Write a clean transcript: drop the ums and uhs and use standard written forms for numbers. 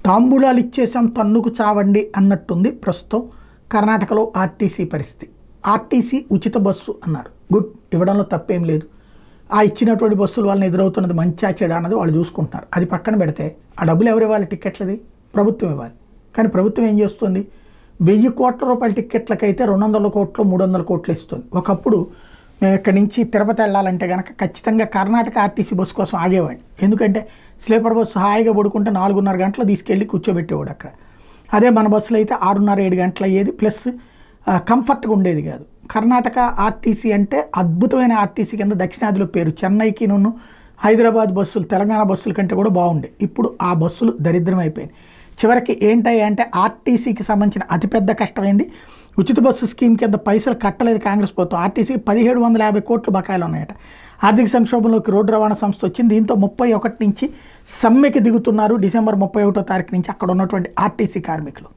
తాంబూలాలు ఇచ్చేసాం తన్నుకు చావండి అన్నట్టుంది ప్రస్తుతం కర్ణాటకలో ఆర్టీసీ పరిస్థితి. ఆర్టీసీ ఉచిత బస్సు అన్నారు, గుడ్, ఇవ్వడంలో తప్పేం లేదు. ఆ ఇచ్చినటువంటి బస్సులు వాళ్ళని ఎదురవుతున్నది మంచా చెడా అన్నది వాళ్ళు చూసుకుంటున్నారు. అది పక్కన పెడితే ఆ డబ్బులు ఎవరు ఇవ్వాలి? టిక్కెట్లది ప్రభుత్వం ఇవ్వాలి. కానీ ప్రభుత్వం ఏం చేస్తుంది? 1000 కోట్ల రూపాయల టిక్కెట్లకైతే 200 కోట్లు 300 కోట్లు ఇస్తుంది. ఒకప్పుడు మేము ఇక్కడి నుంచి తిరుపతి వెళ్ళాలంటే కనుక ఖచ్చితంగా కర్ణాటక ఆర్టీసీ బస్సు కోసం ఆగేవాడిని. ఎందుకంటే స్లీపర్ బస్సు హాయిగా పడుకుంటే 4:30 గంటలు తీసుకెళ్ళి కూర్చోబెట్టేవాడు అక్కడ. అదే మన బస్సులో అయితే 6:30-7 గంటలు అయ్యేది, ప్లస్ కంఫర్ట్గా ఉండేది కాదు. కర్ణాటక ఆర్టీసీ అంటే అద్భుతమైన ఆర్టీసీ కింద దక్షిణాదిలో పేరు. చెన్నైకి హైదరాబాద్ బస్సులు తెలంగాణ బస్సుల కంటే కూడా బాగుండే. ఇప్పుడు ఆ బస్సులు దరిద్రం అయిపోయినాయి. చివరికి ఏంటాయి అంటే ఆర్టీసీకి సంబంధించిన అతిపెద్ద కష్టమైంది ఉచిత బస్సు స్కీమ్ కింద పైసలు కట్టలేదు కాంగ్రెస్ ప్రభుత్వం. ఆర్టీసీకి 1750 కోట్లు బకాయిలు ఉన్నాయట. ఆర్థిక సంక్షోభంలోకి రోడ్డు రవాణా సంస్థ వచ్చింది. దీంతో 31 నుంచి సమ్మెకి దిగుతున్నారు. డిసెంబర్ 31వ తారీఖు నుంచి అక్కడ ఉన్నటువంటి ఆర్టీసీ కార్మికులు.